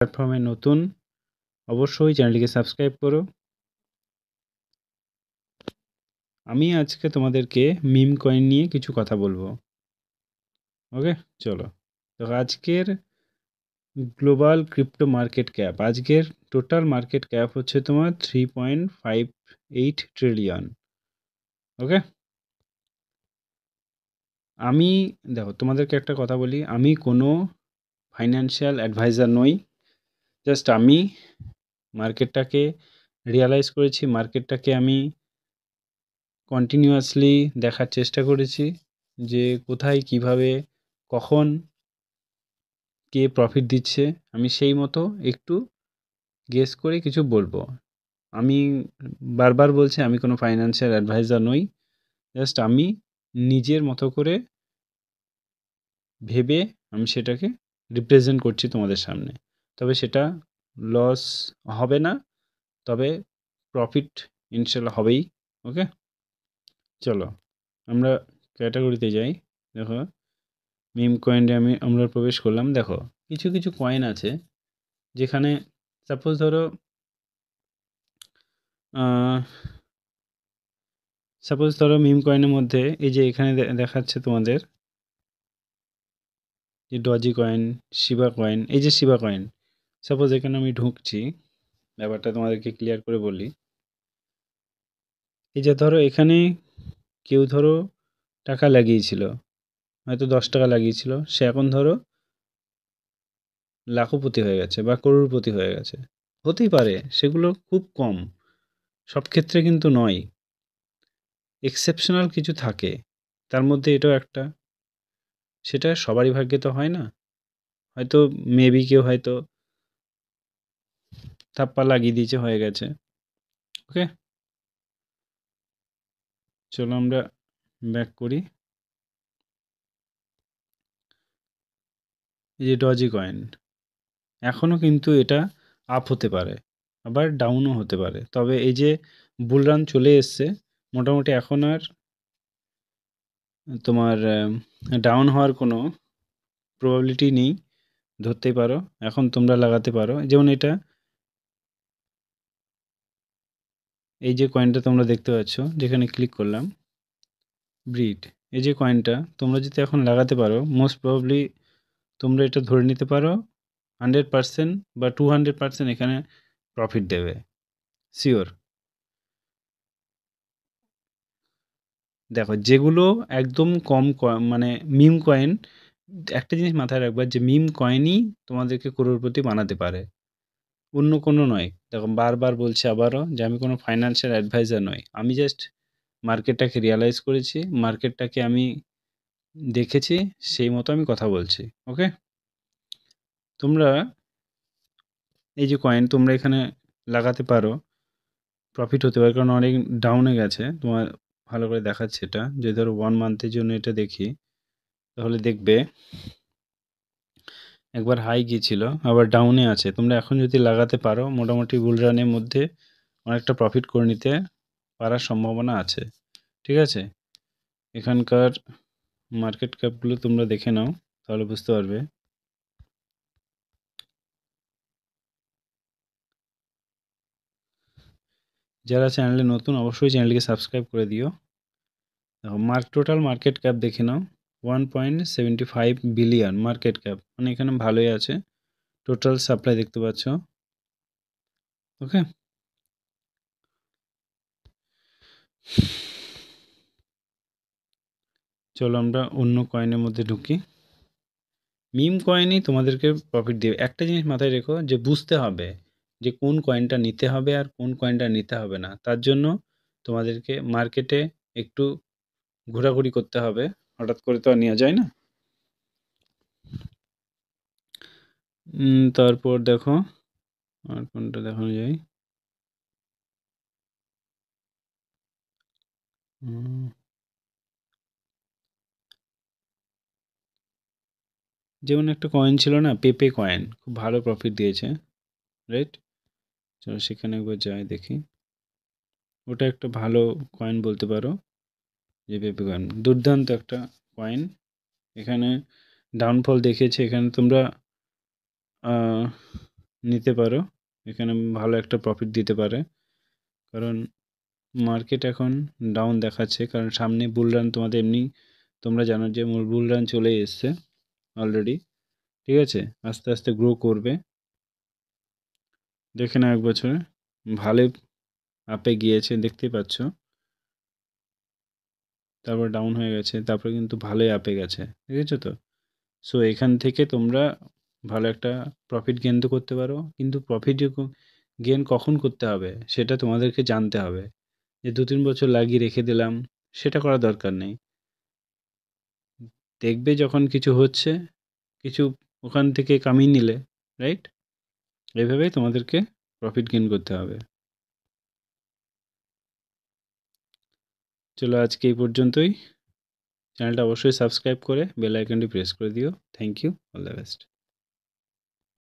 প্ল্যাটফর্মে নতুন অবশ্যই চ্যানেলটিকে সাবস্ক্রাইব করো। আমি আজকে তোমাদেরকে মিম কয়েন নিয়ে কিছু কথা বলবো। ওকে, চলো। তো আজকের গ্লোবাল ক্রিপ্টো মার্কেট ক্যাপ, আজকের টোটাল মার্কেট ক্যাপ হচ্ছে তোমার 3.58 ট্রিলিয়ন। ওকে, আমি দেখো তোমাদেরকে একটা কথা বলি, আমি কোনো ফাইন্যান্সিয়াল অ্যাডভাইজার নই। জাস্ট আমি মার্কেটটাকে রিয়ালাইজ করেছি, মার্কেটটাকে আমি কন্টিনিউয়াসলি দেখার চেষ্টা করেছি যে কোথায় কিভাবে কখন কে প্রফিট দিচ্ছে। আমি সেই মতো একটু গেস করে কিছু বলবো। আমি বারবার বলছি আমি কোনো ফাইন্যান্সিয়াল অ্যাডভাইজার নই। জাস্ট আমি নিজের মতো করে ভেবে আমি সেটাকে রিপ্রেজেন্ট করছি তোমাদের সামনে। তবে সেটা লস হবে না, তবে প্রফিট ইনশাল্লাহ হবেই। ওকে, চলো আমরা ক্যাটাগরিতে যাই। দেখো, মিম কয়েনে আমরা প্রবেশ করলাম। দেখো, কিছু কিছু কয়েন আছে যেখানে সাপোজ ধরো মিম কয়েনের মধ্যে এই যে এখানে দেখাচ্ছে তোমাদের যে ডজি কয়েন, শিবা কয়েন। এই যে শিবা কয়েন, সাপোজ এখানে আমি ঢুকছি, ব্যাপারটা তোমাদেরকে ক্লিয়ার করে বলি। এই যে ধরো এখানে কেউ ধরো টাকা লাগিয়েছিল, হয়তো 10 টাকা লাগিয়েছিল, সে এখন ধরো লাখপতি হয়ে গেছে বা করোড়পতি হয়ে গেছে। হতেই পারে, সেগুলো খুব কম, সব ক্ষেত্রে কিন্তু নয়। এক্সেপশনাল কিছু থাকে, তার মধ্যে এটাও একটা। সেটা সবারই ভাগ্যে তো হয় না। হয়তো মেবি কেউ হয়তো থাপ্পা লাগিয়ে দিয়েছে, হয়ে গেছে। ওকে, চলো আমরা ব্যাক করি। এই যে ডজি কয়েন, এখনও কিন্তু এটা আপ হতে পারে, আবার ডাউনও হতে পারে। তবে এই যে বুলরান চলে এসছে, মোটামুটি এখন আর তোমার ডাউন হওয়ার কোনো প্রবাবিলিটি নেই, ধরতেই পারো। এখন তোমরা লাগাতে পারো। যেমন এটা, এই যে কয়েনটা তোমরা দেখতে পাচ্ছ, যেখানে ক্লিক করলাম ব্রিড, এই যে কয়েনটা তোমরা যদি এখন লাগাতে পারো, মোস্ট প্রবাবলি তোমরা এটা ধরে নিতে পারো 100% বা 200% এখানে প্রফিট দেবে, শিওর। দেখো, যেগুলো একদম কম মানে মিম কয়েন, একটা জিনিস মাথায় রাখবা যে মিম কয়েনই তোমাদেরকে করোড়পতি বানাতে পারে, অন্য কোনো নয়। দেখো, বারবার বলছি আবারও যে আমি কোনো ফাইন্যান্সিয়াল অ্যাডভাইজার নই। আমি জাস্ট মার্কেটটাকে রিয়ালাইজ করেছি, মার্কেটটাকে আমি দেখেছি, সেই মতো আমি কথা বলছি। ওকে, তোমরা এই যে কয়েন তোমরা এখানে লাগাতে পারো, প্রফিট হতে পারে, কারণ অনেক ডাউনে গেছে। তোমার ভালো করে দেখাচ্ছে এটা, যে ধরো 1 মান্থের জন্য এটা দেখি, তাহলে দেখবে একবার হাই গিয়েছিল, আবার ডাউনে আছে। তোমরা এখন যদি লাগাতে পারো, মোটামুটি বুলরানের মধ্যে অনেকটা প্রফিট করে নিতে পারার সম্ভাবনা আছে। ঠিক আছে, এখানকার মার্কেট ক্যাপগুলো তোমরা দেখে নাও, তাহলে বুঝতে পারবে। যারা চ্যানেলে নতুন, অবশ্যই চ্যানেলটিকে সাবস্ক্রাইব করে দিও। দেখো, টোটাল মার্কেট ক্যাপ দেখে নাও, 1.75 বিলিয়ন মার্কেট ক্যাপ, মানে এখানে ভালোই আছে। টোটাল সাপ্লাই দেখতে পাচ্ছ। ওকে, চলো আমরা অন্য কয়েনের মধ্যে ঢুকি। মিম কয়েনই তোমাদেরকে প্রফিট দেবে। একটা জিনিস মাথায় রেখো, যে বুঝতে হবে যে কোন কয়েনটা নিতে হবে আর কোন কয়েনটা নিতে হবে না। তার জন্য তোমাদেরকে মার্কেটে একটু ঘোরাঘুরি করতে হবে, হঠাৎ করে তো আর নেওয়া যায় না। তারপর দেখো আর কোনটা দেখানো যায়। যেমন একটা কয়েন ছিল না, পেপে কয়েন, খুব ভালো প্রফিট দিয়েছে, রাইট? চলো সেখানে একবার যাই, দেখি। ওটা একটা ভালো কয়েন বলতে পারো, যে পেপে কয়েন দুর্দান্ত একটা কয়েন। এখানে ডাউনফল দেখিয়েছে, এখানে তোমরা নিতে পারো, এখানে ভালো একটা প্রফিট দিতে পারে। কারণ মার্কেট এখন ডাউন দেখাচ্ছে, কারণ সামনে বুল রান তোমাদের এমনি তোমরা জানো যে বুল রান চলে এসছে অলরেডি, ঠিক আছে, আস্তে আস্তে গ্রো করবে। দেখে নাও এক বছরে ভালোই আপে গিয়েছে দেখতেই পাচ্ছ, তারপর ডাউন হয়ে গেছে, তারপরে কিন্তু ভালোই আপে গেছে, দেখেছো তো। সো এখান থেকে তোমরা ভালো একটা প্রফিট গেইন তো করতে পারো, কিন্তু প্রফিট গেইন কখন করতে হবে সেটা তোমাদেরকে জানতে হবে। যে 2-3 বছর লাগিয়ে রেখে দিলাম, সেটা করা দরকার নেই। দেখবে যখন কিছু হচ্ছে, কিছু ওখান থেকে কামিয়ে নিলে, রাইট? এইভাবেই তোমাদেরকে প্রফিট গেইন করতে হবে। চলো আজকে এই পর্যন্তই। চ্যানেলটা অবশ্যই সাবস্ক্রাইব করে বেল আইকনটি প্রেস করে দিও। Thank you, all the best.